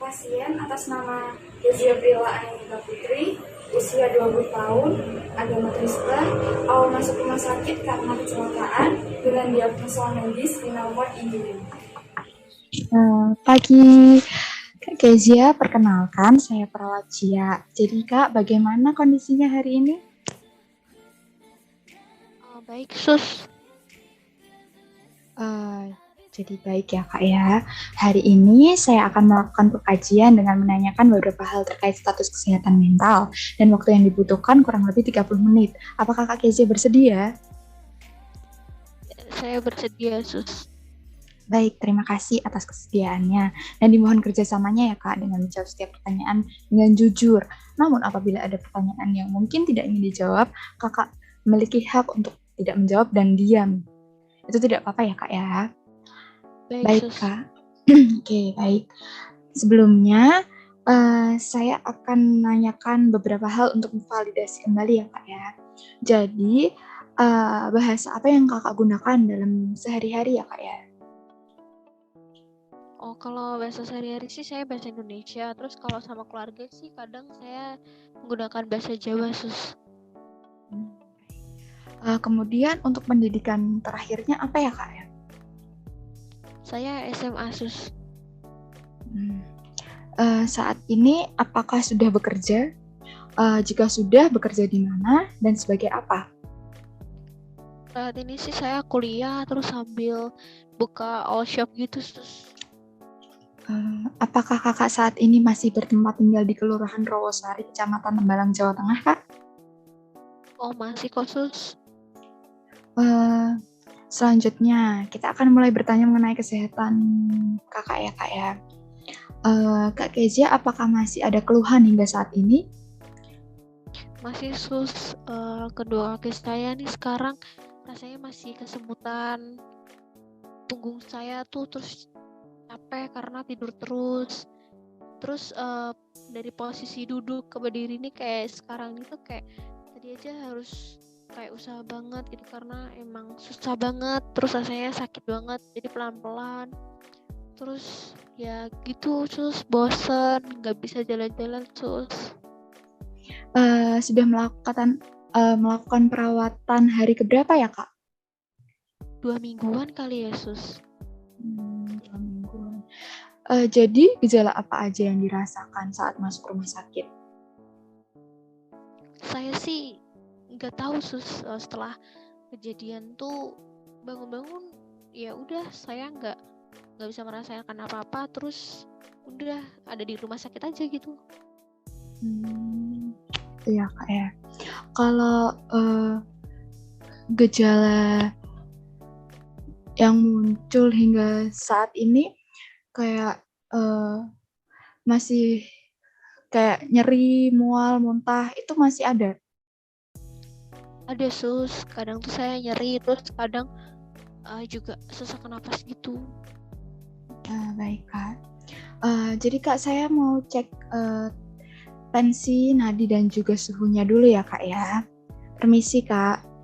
Pasien atas nama Kezia Brila Anika Putri, usia 20 tahun, agama Kristen, awal masuk rumah sakit karena kecelakaan dengan diagnosa medis pneumonia injury. Pagi Kak Kezia, perkenalkan saya perawat Cia. Jadi Kak, bagaimana kondisinya hari ini? Baik, Sus. Jadi baik ya Kak ya. Hari ini saya akan melakukan pengkajian dengan menanyakan beberapa hal terkait status kesehatan mental dan waktu yang dibutuhkan kurang lebih 30 menit. Apakah Kak Kezia bersedia? Saya bersedia, Sus. Baik, terima kasih atas kesediaannya dan dimohon kerjasamanya ya Kak dengan menjawab setiap pertanyaan dengan jujur. Namun apabila ada pertanyaan yang mungkin tidak ingin dijawab, Kakak memiliki hak untuk tidak menjawab dan diam. Itu tidak apa-apa ya Kak ya? Baik Sus. Kak. Oke, baik. Sebelumnya, saya akan menanyakan beberapa hal untuk memvalidasi kembali ya Kak ya. Jadi, bahasa apa yang Kakak gunakan dalam sehari-hari ya Kak ya? Oh, kalau bahasa sehari-hari sih saya bahasa Indonesia. Terus kalau sama keluarga sih kadang saya menggunakan bahasa Jawa, Sus. Kemudian untuk pendidikan terakhirnya apa ya Kak ya? Saya SMA, Sus. Saat ini apakah sudah bekerja? Jika sudah, bekerja di mana dan sebagai apa? Saat ini sih saya kuliah terus sambil buka all shop gitu, Sus. Apakah kakak saat ini masih bertempat tinggal di Kelurahan Rawosari, Kecamatan Tembalang, Jawa Tengah, Kak? Oh, masih kok, Sus. Selanjutnya, kita akan mulai bertanya mengenai kesehatan kakak ya, Kak ya. Kak Kezia, apakah masih ada keluhan hingga saat ini? Masih, Sus. Kedua kaki saya nih sekarang rasanya masih kesemutan. Punggung saya tuh terus capek karena tidur terus dari posisi duduk ke berdiri nih kayak sekarang itu kayak tadi aja harus kayak usaha banget gitu karena emang susah banget, terus rasanya sakit banget jadi pelan-pelan, terus ya gitu Sus, bosen nggak bisa jalan-jalan Sus. Sudah melakukan perawatan hari keberapa ya Kak? 2 mingguan kali ya Sus. 2 mingguan. Jadi gejala apa aja yang dirasakan saat masuk rumah sakit? Saya sih nggak tahu Sus, setelah kejadian tuh bangun-bangun ya udah saya nggak bisa merasakan apa-apa, terus udah ada di rumah sakit aja gitu. Iya Kak ya. Kalau gejala yang muncul hingga saat ini kayak masih kayak nyeri, mual, muntah itu masih ada? Ada Sus, kadang tuh saya nyeri, terus kadang juga sesak napas gitu. Baik Kak. Jadi Kak, saya mau cek tensi, nadi dan juga suhunya dulu ya Kak ya. Permisi Kak.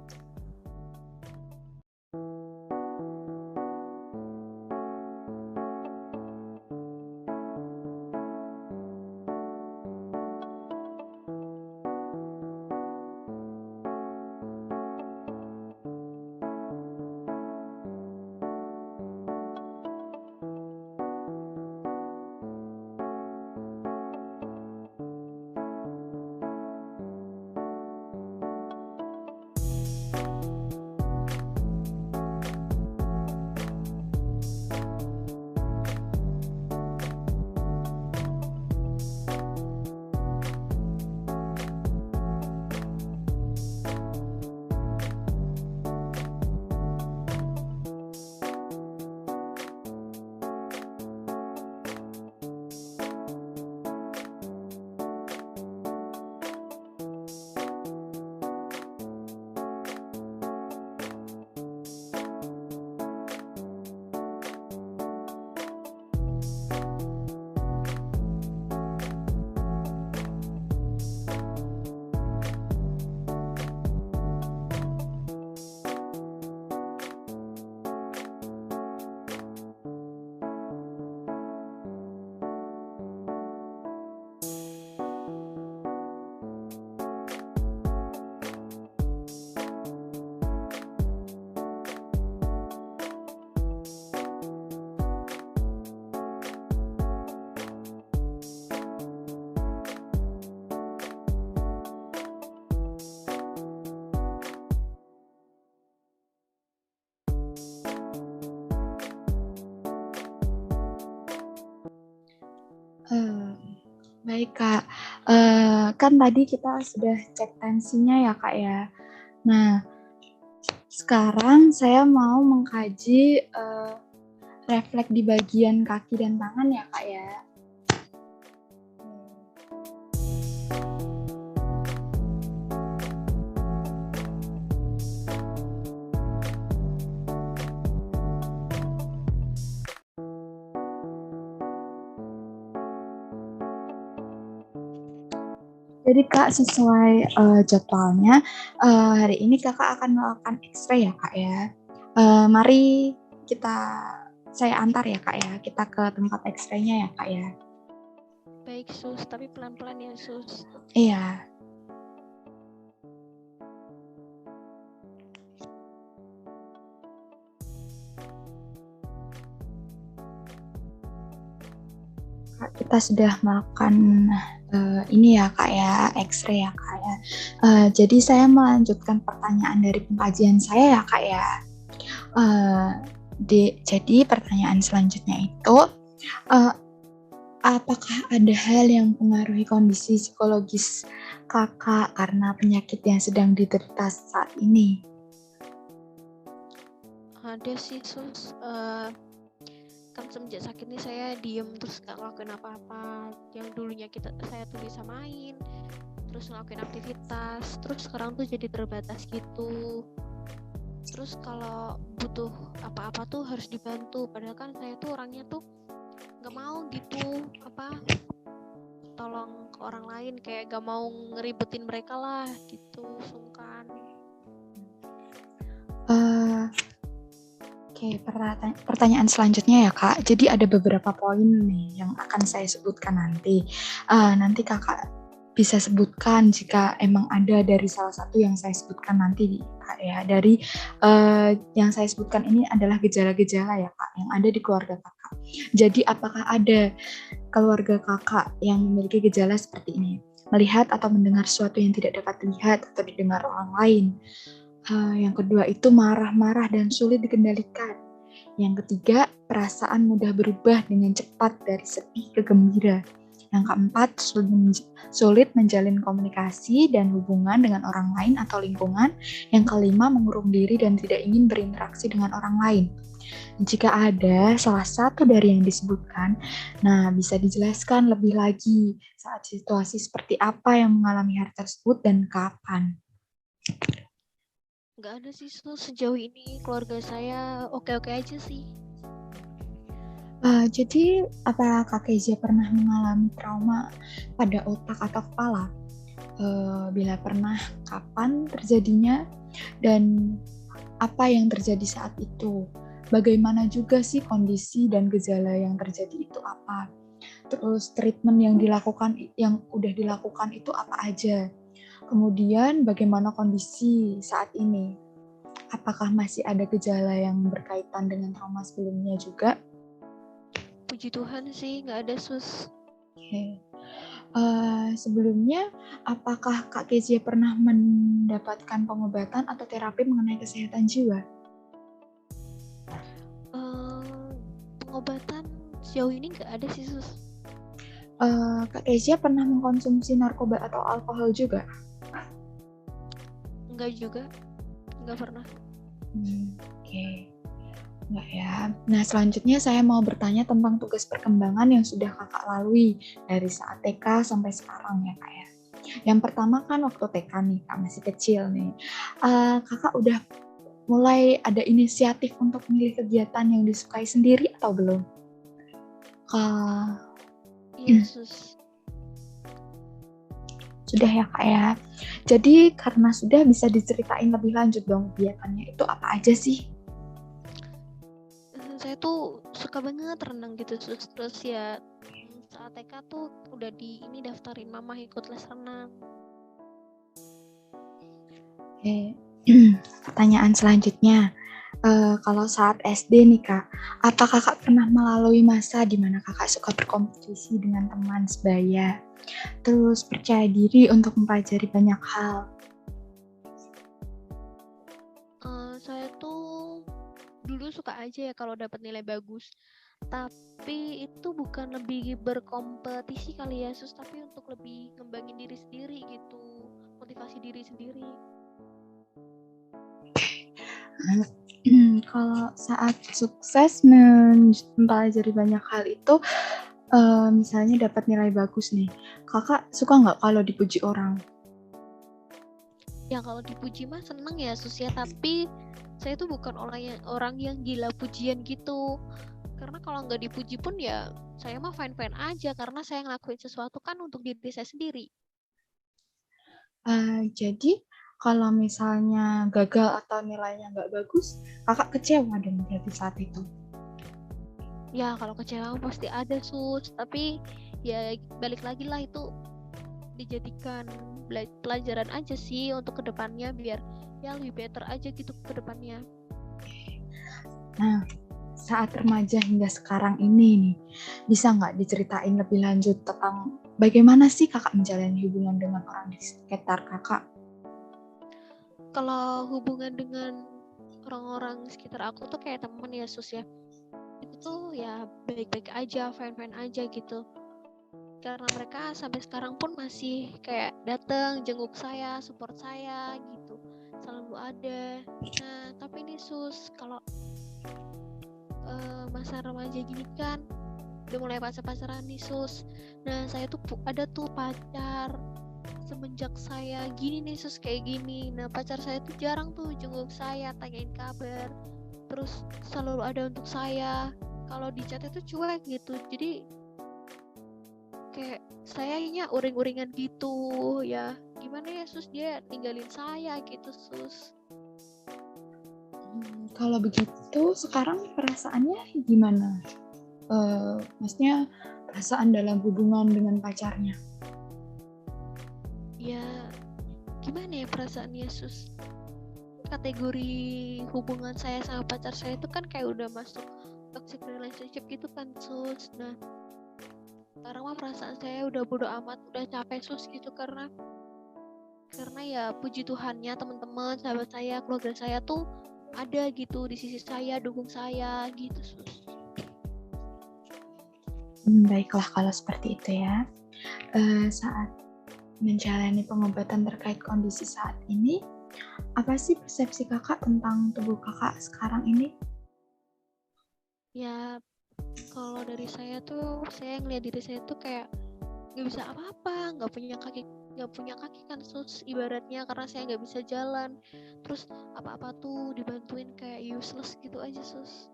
Eh, Baik Kak, kan tadi kita sudah cek tensinya ya Kak ya. Nah, sekarang saya mau mengkaji refleks di bagian kaki dan tangan ya Kak ya. Jadi Kak, sesuai jadwalnya, hari ini Kakak akan melakukan X-ray ya Kak ya. Mari saya antar ya Kak ya, kita ke tempat X-ray-nya ya Kak ya. Baik sus, tapi pelan-pelan ya sus. Iya. Kak, kita sudah melakukan ini ya Kak ya, X-ray ya Kak ya. Jadi saya melanjutkan pertanyaan dari pengkajian saya ya Kak ya. Jadi pertanyaan selanjutnya itu, apakah ada hal yang mempengaruhi kondisi psikologis Kakak karena penyakit yang sedang diderita saat ini? Ada sih sus, kan semenjak sakit ini saya diem terus gak ngelakuin apa-apa. Yang dulunya saya tuh bisa main, terus ngelakuin aktivitas, terus sekarang tuh jadi terbatas gitu. Terus kalau butuh apa-apa tuh harus dibantu, padahal kan saya tuh orangnya tuh gak mau gitu tolong ke orang lain, kayak gak mau ngeribetin mereka lah gitu, sungkan. Oke, pertanyaan selanjutnya ya Kak. Jadi ada beberapa poin nih yang akan saya sebutkan nanti. Nanti Kakak bisa sebutkan jika emang ada dari salah satu yang saya sebutkan nanti Kak ya. Dari yang saya sebutkan ini adalah gejala-gejala ya Kak yang ada di keluarga Kakak. Jadi apakah ada keluarga Kakak yang memiliki gejala seperti ini? Melihat atau mendengar sesuatu yang tidak dapat dilihat atau didengar orang lain. Yang kedua itu marah-marah dan sulit dikendalikan. Yang ketiga, perasaan mudah berubah dengan cepat dari sedih ke gembira. Yang keempat, sulit menjalin komunikasi dan hubungan dengan orang lain atau lingkungan. Yang kelima, mengurung diri dan tidak ingin berinteraksi dengan orang lain. Jika ada salah satu dari yang disebutkan, nah bisa dijelaskan lebih lagi saat situasi seperti apa yang mengalami hal tersebut dan kapan. Nggak ada sih sus, sejauh ini keluarga saya oke-oke aja sih. Jadi apa Kak Kezia pernah mengalami trauma pada otak atau kepala? Bila pernah, kapan terjadinya dan apa yang terjadi saat itu? Bagaimana juga sih kondisi dan gejala yang terjadi itu apa? Terus treatment yang udah dilakukan itu apa aja? Kemudian bagaimana kondisi saat ini? Apakah masih ada gejala yang berkaitan dengan trauma sebelumnya juga? Puji Tuhan sih nggak ada sus. Oke. Sebelumnya, apakah Kak Kezia pernah mendapatkan pengobatan atau terapi mengenai kesehatan jiwa? Pengobatan sejauh ini nggak ada sih sus. Kak Kezia pernah mengkonsumsi narkoba atau alkohol juga? Nggak juga, nggak pernah. Oke. Enggak ya. Nah, selanjutnya saya mau bertanya tentang tugas perkembangan yang sudah Kakak lalui dari saat TK sampai sekarang ya Kak ya. Yang pertama kan waktu TK nih, Kak masih kecil nih. Kakak udah mulai ada inisiatif untuk memilih kegiatan yang disukai sendiri atau belum? Iya sus. Sudah ya Kak ya. Jadi karena sudah, bisa diceritain lebih lanjut dong kegiatannya itu apa aja sih? Saya tuh suka banget renang gitu sus. Terus ya saat TK tuh udah daftarin mama ikut les renang. Oke. Pertanyaan selanjutnya, kalau saat SD nih Kak, apa Kakak pernah melalui masa di mana Kakak suka berkompetisi dengan teman sebaya, terus percaya diri untuk mempelajari banyak hal? Saya tuh dulu suka aja ya kalau dapat nilai bagus. Tapi itu bukan lebih berkompetisi kali ya Sus, tapi untuk lebih ngembangin diri sendiri gitu, motivasi diri sendiri. Kalau saat sukses mempelajari banyak hal itu, misalnya dapat nilai bagus nih, kakak suka nggak kalau dipuji orang? Ya kalau dipuji mah seneng ya Sus ya, tapi saya tuh bukan orang yang gila pujian gitu. Karena kalau nggak dipuji pun ya saya mah fine-fine aja, karena saya ngelakuin sesuatu kan untuk diri saya sendiri. Jadi kalau misalnya gagal atau nilainya nggak bagus, kakak kecewa dong berarti saat itu. Ya kalau kecewa pasti ada Sus, tapi ya balik lagi lah, itu dijadikan pelajaran aja sih untuk kedepannya, biar ya lebih better aja gitu kedepannya. Nah, saat remaja hingga sekarang ini nih, bisa nggak diceritain lebih lanjut tentang bagaimana sih kakak menjalani hubungan dengan orang di sekitar kakak? Kalau hubungan dengan orang-orang sekitar aku tuh kayak temen ya Sus ya, itu tuh ya baik-baik aja, fine-fine aja gitu. Karena mereka sampai sekarang pun masih kayak datang jenguk saya, support saya gitu, selalu ada. Nah tapi nih Sus, kalau masa remaja gini kan udah mulai pacar-pacaran nih Sus. Nah saya tuh ada tuh pacar semenjak saya gini nih Sus, kayak gini. Nah pacar saya tuh jarang tuh jenguk saya, tanyain kabar, terus selalu ada untuk saya. Kalau di chat itu cuek gitu, jadi kayak sayanya uring-uringan gitu ya. Gimana ya Sus, dia ninggalin saya gitu Sus. Kalau begitu, sekarang perasaannya gimana? Maksudnya perasaan dalam hubungan dengan pacarnya? Ya gimana ya perasaannya Sus, kategori hubungan saya sama pacar saya itu kan kayak udah masuk toxic relationship gitu kan Sus. Nah sekarang mah perasaan saya udah bodo amat, udah capek Sus gitu, karena ya puji Tuhannya teman-teman, sahabat saya, keluarga saya tuh ada gitu di sisi saya, dukung saya gitu Sus. Baiklah kalau seperti itu ya. Saat menjalani pengobatan terkait kondisi saat ini, apa sih persepsi kakak tentang tubuh kakak sekarang ini? Ya kalau dari saya tuh, saya ngeliat diri saya tuh kayak nggak bisa apa-apa, nggak punya kaki kan Sus ibaratnya, karena saya nggak bisa jalan, terus apa-apa tuh dibantuin kayak useless gitu aja Sus.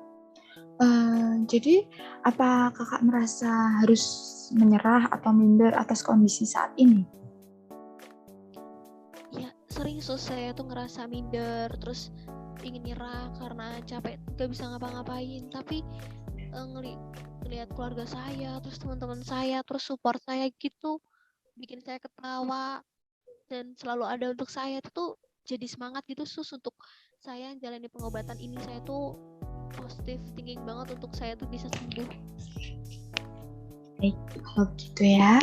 Jadi apa kakak merasa harus menyerah atau minder atas kondisi saat ini? Ya sering Sus, saya tuh ngerasa minder, terus ingin nyerah karena capek gak bisa ngapa-ngapain. Tapi ngelihat keluarga saya, terus teman-teman saya, terus support saya gitu, bikin saya ketawa dan selalu ada untuk saya, itu tuh jadi semangat gitu Sus untuk saya jalani pengobatan ini. Saya tuh positive thinking banget untuk saya tuh bisa sembuh. Baik, kalau begitu ya.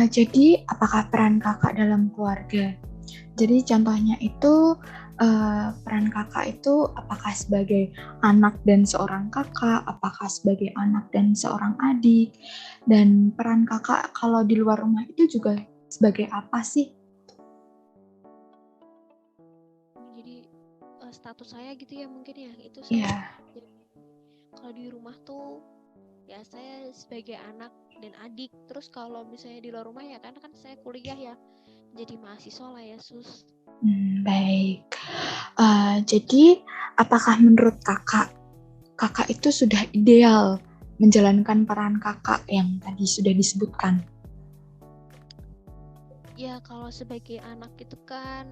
Jadi apakah peran kakak dalam keluarga? Jadi contohnya itu peran kakak itu apakah sebagai anak dan seorang kakak, apakah sebagai anak dan seorang adik, dan peran kakak kalau di luar rumah itu juga sebagai apa sih? Jadi status saya gitu ya mungkin ya, itu Iya. saya kalau di rumah tuh ya saya sebagai anak dan adik, terus kalau misalnya di luar rumah ya kan saya kuliah ya, jadi mahasiswa lah ya Sus. Baik. Jadi apakah menurut kakak itu sudah ideal menjalankan peran kakak yang tadi sudah disebutkan? Ya kalau sebagai anak itu kan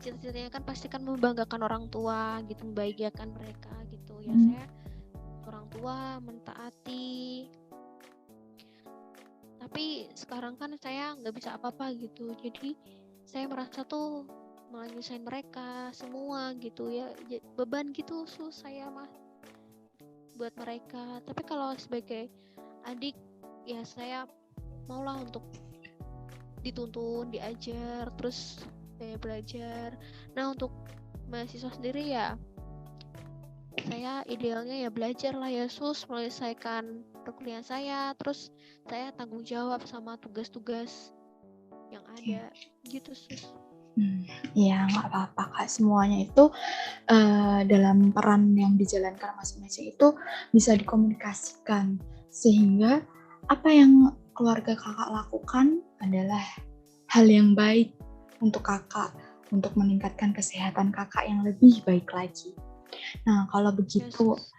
cita-citanya kan pasti kan membanggakan orang tua gitu, membahagiakan mereka gitu ya. Saya orang tua mentaati, tapi sekarang kan saya nggak bisa apa-apa gitu, jadi saya merasa tuh malah nyusahin mereka semua gitu ya, beban gitu Sus saya mah buat mereka. Tapi kalau sebagai adik ya saya maulah untuk dituntun, diajar, terus saya belajar. Nah untuk mahasiswa sendiri ya saya idealnya ya belajar lah ya sus, menyelesaikan perkuliahan saya, terus saya tanggung jawab sama tugas-tugas yang ada gitu sus. Ya nggak apa-apa Kak, semuanya itu dalam peran yang dijalankan masing-masing itu bisa dikomunikasikan, sehingga apa yang keluarga kakak lakukan adalah hal yang baik untuk kakak, untuk meningkatkan kesehatan kakak yang lebih baik lagi. Nah, kalau begitu, Sus.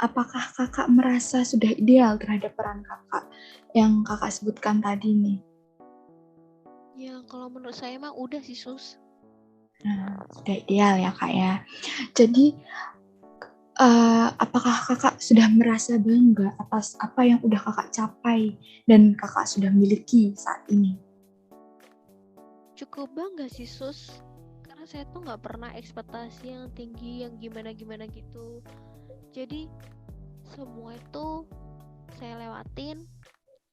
apakah kakak merasa sudah ideal terhadap peran kakak yang kakak sebutkan tadi nih? Ya kalau menurut saya mah udah sih sus. Nah, sudah ideal ya kak ya. Jadi, apakah kakak sudah merasa bangga atas apa yang udah kakak capai dan kakak sudah miliki saat ini? Cukup bangga sih sus, karena saya tuh nggak pernah ekspektasi yang tinggi yang gimana-gimana gitu. Jadi semua itu saya lewatin,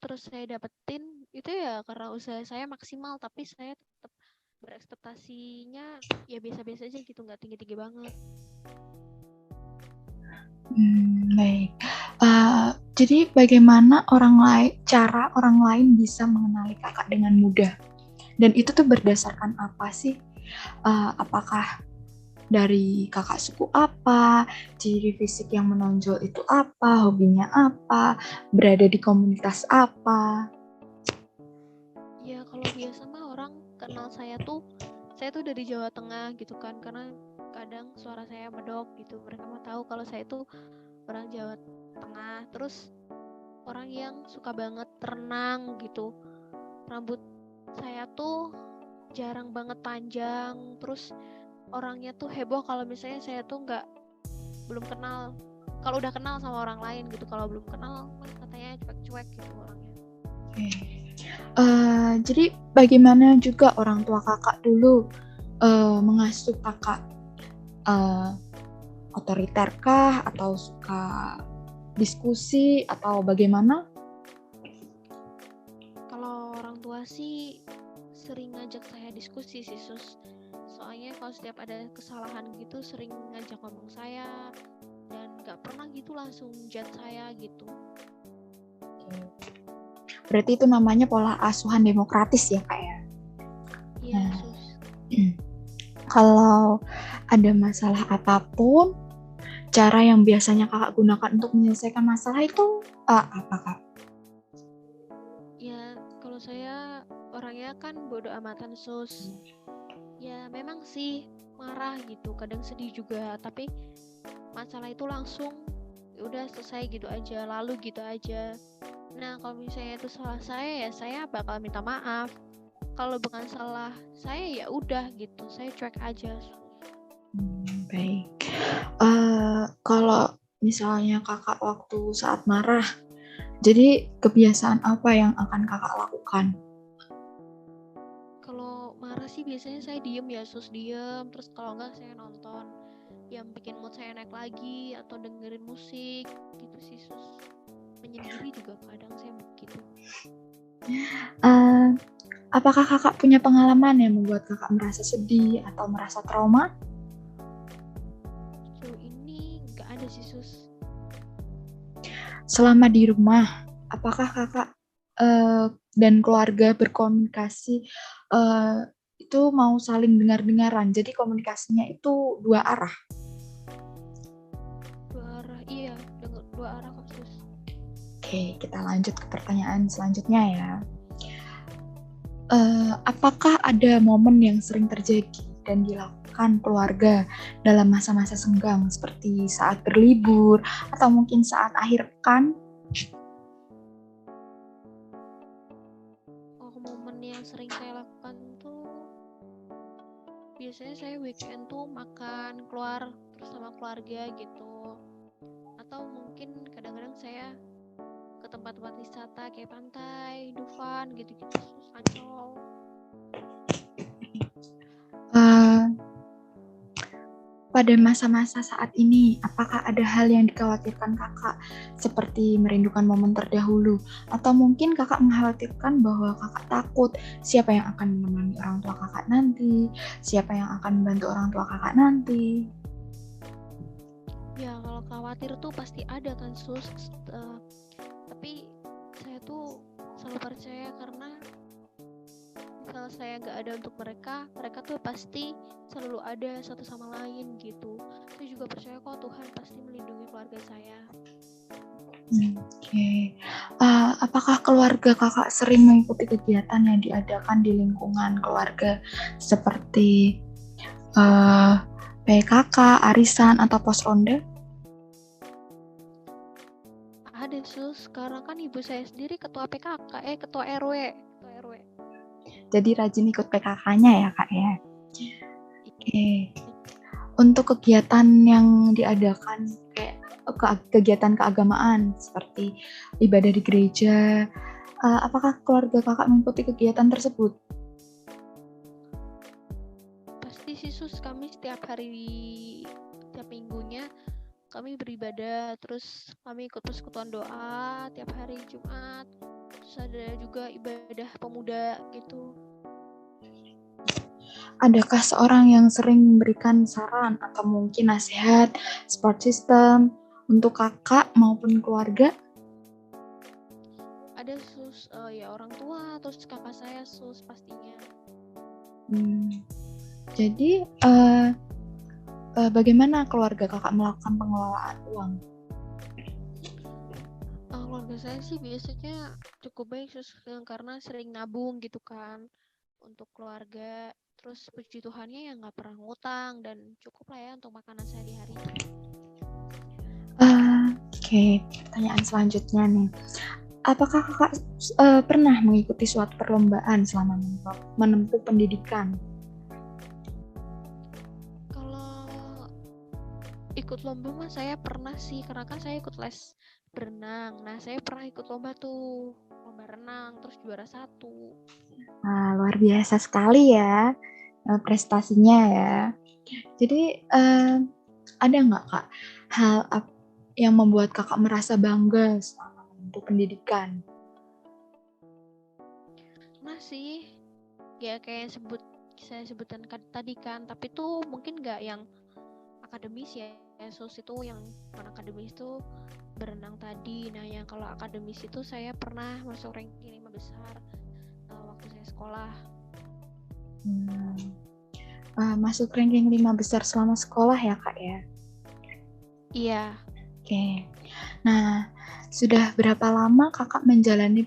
terus saya dapetin itu ya karena usaha saya maksimal, tapi saya tetap berekspektasinya ya biasa-biasa aja gitu, nggak tinggi-tinggi banget. Baik. Jadi bagaimana cara orang lain bisa mengenali kakak dengan mudah? Dan itu tuh berdasarkan apa sih? Apakah dari kakak suku apa, ciri fisik yang menonjol itu apa, hobinya apa, berada di komunitas apa? Ya kalau biasa mah orang kenal saya tuh dari Jawa Tengah gitu kan, karena kadang suara saya medok gitu, mereka mah tahu kalau saya tuh orang Jawa Tengah. Terus orang yang suka banget renang gitu, rambut saya tuh jarang banget panjang, terus orangnya tuh heboh kalau misalnya saya tuh belum kenal, kalau udah kenal sama orang lain gitu, kalau belum kenal katanya cuek-cuek gitu orangnya. Jadi bagaimana juga orang tua kakak dulu mengasuh kakak, otoriterkah atau suka diskusi atau bagaimana? Kalau orang tua sih sering ngajak saya diskusi sih sus, soalnya kalau setiap ada kesalahan gitu sering ngajak ngomong saya, dan gak pernah gitu langsung judge saya gitu. Berarti itu namanya pola asuhan demokratis ya kak ya? Iya sus. Kalau ada masalah apapun, cara yang biasanya kakak gunakan untuk menyelesaikan masalah itu apa kak? Ya kalau saya orangnya kan bodo amatan sus. Ya memang sih marah gitu, kadang sedih juga, tapi masalah itu langsung udah selesai gitu aja, lalu gitu aja. Nah kalau misalnya itu salah saya ya saya bakal minta maaf, kalau bukan salah saya ya udah gitu, saya cuek aja. Baik. Kalau misalnya kakak waktu saat marah, jadi kebiasaan apa yang akan kakak lakukan? Kalau marah sih biasanya saya diem ya sus, diem, terus kalau enggak saya nonton yang bikin mood saya naik lagi, atau dengerin musik gitu sih sus. Menyendiri juga kadang saya begitu. Apakah kakak punya pengalaman yang membuat kakak merasa sedih atau merasa trauma? Sejauh ini nggak ada sih sus. Selama di rumah, apakah kakak dan keluarga berkomunikasi itu mau saling dengar-dengaran? Jadi komunikasinya itu dua arah. Dua arah, iya, dua arah kok sus. Oke, kita lanjut ke pertanyaan selanjutnya ya. Apakah ada momen yang sering terjadi dan dilakukan keluarga dalam masa-masa senggang seperti saat berlibur atau mungkin saat akhir pekan? Oh, momen yang sering saya lakukan tuh biasanya saya weekend tuh makan keluar terus sama keluarga gitu, atau mungkin kadang-kadang saya ke tempat-tempat wisata kayak pantai, Dufan gitu-gitu, terus Ancol. Pada masa-masa saat ini, apakah ada hal yang dikhawatirkan kakak seperti merindukan momen terdahulu? Atau mungkin kakak mengkhawatirkan bahwa kakak takut siapa yang akan menemani orang tua kakak nanti, siapa yang akan membantu orang tua kakak nanti? Ya kalau khawatir tuh pasti ada kan sus. Tapi saya tuh selalu percaya karena misal saya nggak ada untuk mereka, mereka tuh pasti selalu ada satu sama lain gitu. Saya juga percaya kok Tuhan pasti melindungi keluarga saya. Oke. Apakah keluarga kakak sering mengikuti kegiatan yang diadakan di lingkungan keluarga seperti PKK, arisan, atau pos ronde? Ada sus, sekarang kan ibu saya sendiri ketua PKK, ketua RW. Jadi rajin ikut PKK-nya ya kak ya? Oke. Untuk kegiatan yang diadakan kayak kegiatan keagamaan seperti ibadah di gereja, apakah keluarga kakak mengikuti kegiatan tersebut? Pasti sih sus, kami setiap minggunya kami beribadah, terus kami ikut persekutuan doa tiap hari Jumat, terus ada juga ibadah pemuda gitu. Adakah seorang yang sering memberikan saran atau mungkin nasihat support system untuk kakak maupun keluarga? Ada sus, ya orang tua, terus kakak saya sus pastinya. Jadi bagaimana keluarga kakak melakukan pengelolaan uang? Keluarga saya sih biasanya cukup baik sus, karena sering nabung gitu kan untuk keluarga. Terus puji Tuhannya ya nggak pernah ngutang dan cukup lah ya untuk makanan sehari-hari. Oke, pertanyaan selanjutnya nih. Apakah kakak pernah mengikuti suatu perlombaan selama menempuh pendidikan? Kalau ikut lomba mah saya pernah sih, karena kan saya ikut les berenang. Nah, saya pernah ikut lomba tuh, lomba renang, terus juara 1. Luar biasa sekali ya prestasinya ya. Jadi ada nggak kak hal yang membuat kakak merasa bangga selama menempuh pendidikan? Nah sih, ya kayak saya sebutkan tadi kan, tapi tuh mungkin nggak yang akademis ya. Sus itu yang non akademis itu berenang tadi. Nah, yang kalau akademis itu saya pernah masuk ranking 5 besar waktu saya sekolah. Masuk ranking 5 besar selama sekolah ya kak ya? Iya. Oke. Nah, sudah berapa lama kakak menjalani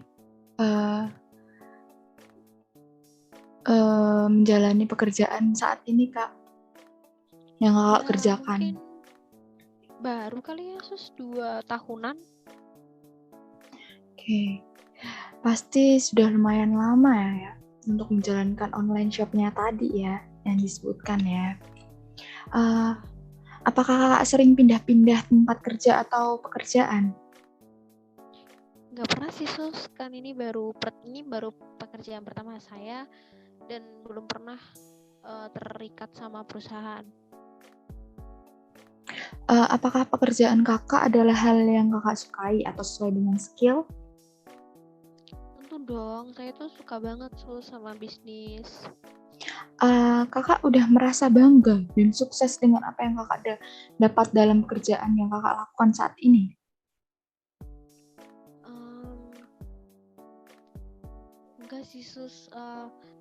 pekerjaan saat ini kak? Yang kakak kerjakan? Mungkin baru kali ya sus, 2 tahunan. Oke. Pasti sudah lumayan lama ya untuk menjalankan online shopnya tadi ya yang disebutkan ya. Apakah kakak sering pindah-pindah tempat kerja atau pekerjaan? Nggak pernah sih sus, kan ini baru pekerjaan pertama saya dan belum pernah terikat sama perusahaan. Apakah pekerjaan kakak adalah hal yang kakak sukai atau sesuai dengan skill? Tentu dong, saya tuh suka banget sus sama bisnis. Kakak udah merasa bangga dan sukses dengan apa yang kakak dapat dalam pekerjaan yang kakak lakukan saat ini? Enggak sih sus,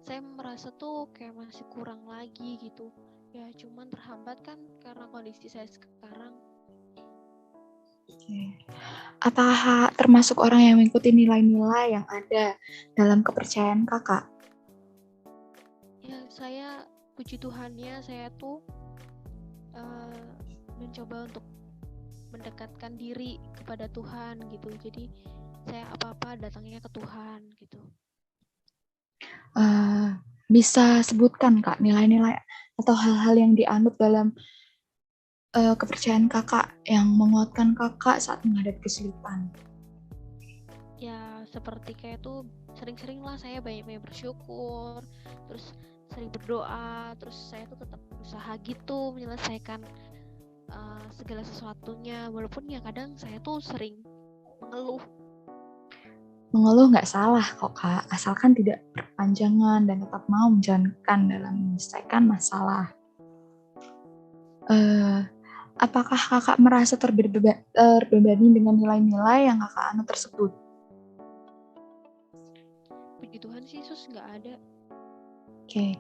saya merasa tuh kayak masih kurang lagi gitu. Ya cuman terhambat kan karena kondisi saya sekarang. Apakah termasuk orang yang mengikuti nilai-nilai yang ada dalam kepercayaan kakak? Ya saya puji Tuhannya, saya tuh mencoba untuk mendekatkan diri kepada Tuhan gitu. Jadi saya apa-apa datangnya ke Tuhan gitu. Bisa sebutkan kak nilai-nilai atau hal-hal yang dianut dalam kepercayaan kakak yang menguatkan kakak saat menghadapi kesulitan? Ya seperti kayak tuh sering-sering lah saya banyak bersyukur, terus sering berdoa, terus saya tuh tetap berusaha gitu menyelesaikan segala sesuatunya, walaupun ya kadang saya tuh sering mengeluh. Mengeluh nggak salah kok kak, asalkan tidak berkepanjangan dan tetap mau menjalankan dalam menyelesaikan masalah. apakah kakak merasa terbebani dengan nilai-nilai yang kakak anut tersebut? Puji Tuhan sih sus nggak ada. Oke,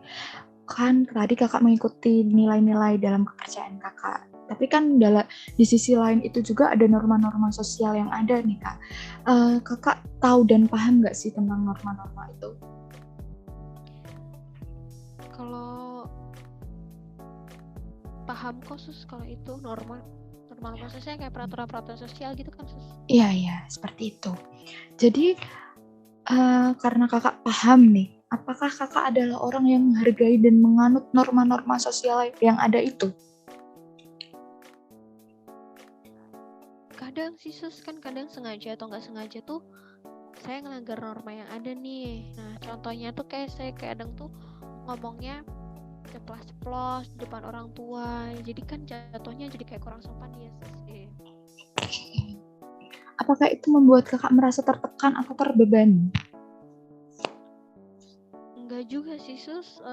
kan tadi kakak mengikuti nilai-nilai dalam kepercayaan kakak. Tapi kan di sisi lain itu juga ada norma-norma sosial yang ada nih kak. Kakak tahu dan paham nggak sih tentang norma-norma itu? Kalau paham kok sus, kalau itu norma sosial kayak peraturan sosial gitu kan sus. Iya, seperti itu. Jadi karena kakak paham nih, apakah kakak adalah orang yang menghargai dan menganut norma-norma sosial yang ada itu? Kadang sih sus, kan kadang sengaja atau nggak sengaja tuh saya ngelanggar norma yang ada nih. Nah contohnya tuh kayak saya kadang tuh ngomongnya ceplas-ceplos di depan orang tua, jadi kan jatuhnya jadi kayak kurang sopan ya sus. Apakah itu membuat kakak merasa tertekan atau terbebani? Enggak juga sih sus,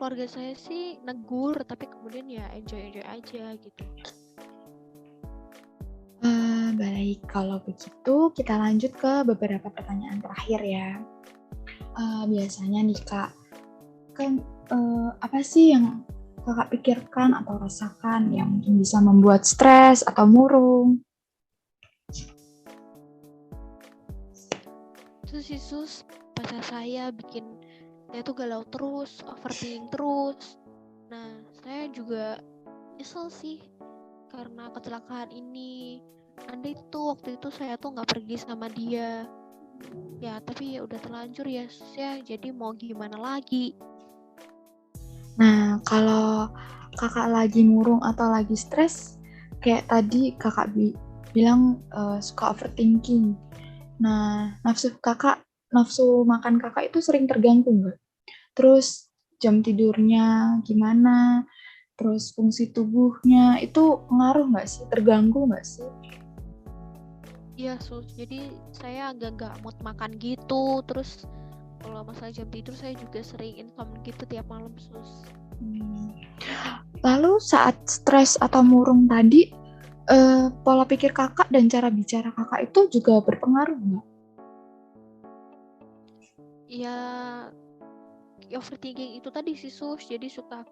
keluarga saya sih negur, tapi kemudian ya enjoy aja gitu. Baik, kalau begitu kita lanjut ke beberapa pertanyaan terakhir ya. Biasanya nih kak, kan apa sih yang kakak pikirkan atau rasakan yang mungkin bisa membuat stres atau murung? Terus sih sus, pacar saya bikin saya tuh galau terus, overthinking terus. Nah saya juga nyesel sih karena kecelakaan ini. Andai tuh waktu itu saya tuh nggak pergi sama dia, ya tapi ya udah terlanjur ya sus ya, jadi mau gimana lagi. Nah, kalau kakak lagi murung atau lagi stres, kayak tadi kakak bilang suka overthinking. Nah, nafsu makan kakak itu sering terganggu nggak? Terus jam tidurnya gimana? Terus fungsi tubuhnya itu pengaruh nggak sih? Terganggu nggak sih? Iya sus, jadi saya agak gak mood makan gitu. Terus kalau masalah jam tidur saya juga sering insomnia gitu tiap malam sus. Lalu saat stres atau murung tadi, pola pikir kakak dan cara bicara kakak itu juga berpengaruh nggak? Ya overthinking itu tadi sih sus, jadi suka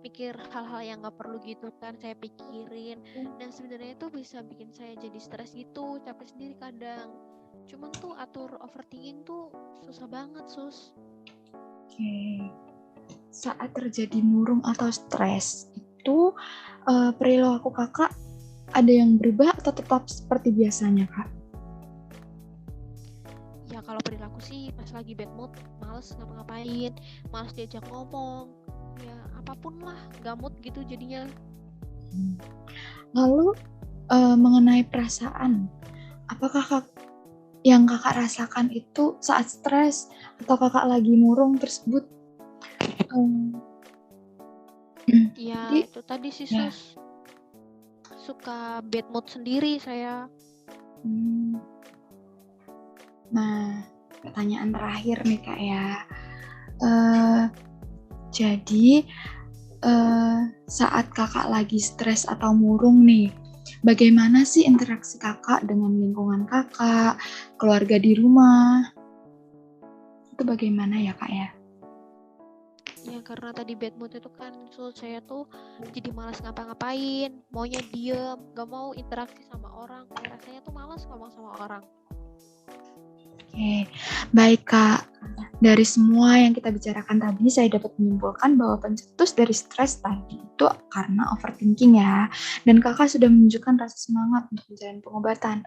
mikir hal-hal yang gak perlu gitu kan saya pikirin. Dan sebenarnya itu bisa bikin saya jadi stres gitu, capek sendiri kadang. Cuman tuh atur overthinking tuh susah banget sus. Oke. Saat terjadi murung atau stres, itu perilaku kakak ada yang berubah atau tetap seperti biasanya, Kak? Ya kalau perilaku sih pas lagi bad mood, males ngapa-ngapain, males diajak ngomong, ya apapun lah, gak mood gitu jadinya. Lalu mengenai perasaan, apakah yang kakak rasakan itu saat stres atau kakak lagi murung tersebut? Ya Jadi, itu tadi sih ya. sus, suka bad mood sendiri saya. Nah, pertanyaan terakhir nih Kak ya. Jadi saat kakak lagi stres atau murung nih, bagaimana sih interaksi kakak dengan lingkungan kakak, keluarga di rumah? Itu bagaimana ya kak ya? Ya karena tadi bad mood itu kan sus, saya tuh jadi malas ngapa-ngapain, maunya diem, gak mau interaksi sama orang, kayak rasanya tuh malas ngomong sama orang. Oke, baik kak. Dari semua yang kita bicarakan tadi, saya dapat menyimpulkan bahwa pencetus dari stres tadi itu karena overthinking ya. Dan kakak sudah menunjukkan rasa semangat untuk menjalani pengobatan.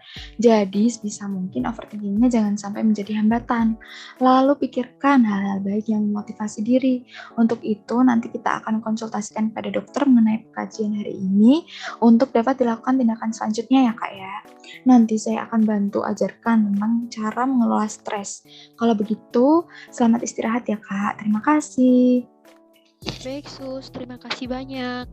Jadi, sebisa mungkin overthinkingnya jangan sampai menjadi hambatan. Lalu pikirkan hal-hal baik yang memotivasi diri. Untuk itu, nanti kita akan konsultasikan pada dokter mengenai kajian hari ini untuk dapat dilakukan tindakan selanjutnya ya kak ya. Nanti saya akan bantu ajarkan tentang cara mengelola stres. Kalau begitu, selamat istirahat ya Kak. Terima kasih. Baik sus, terima kasih banyak.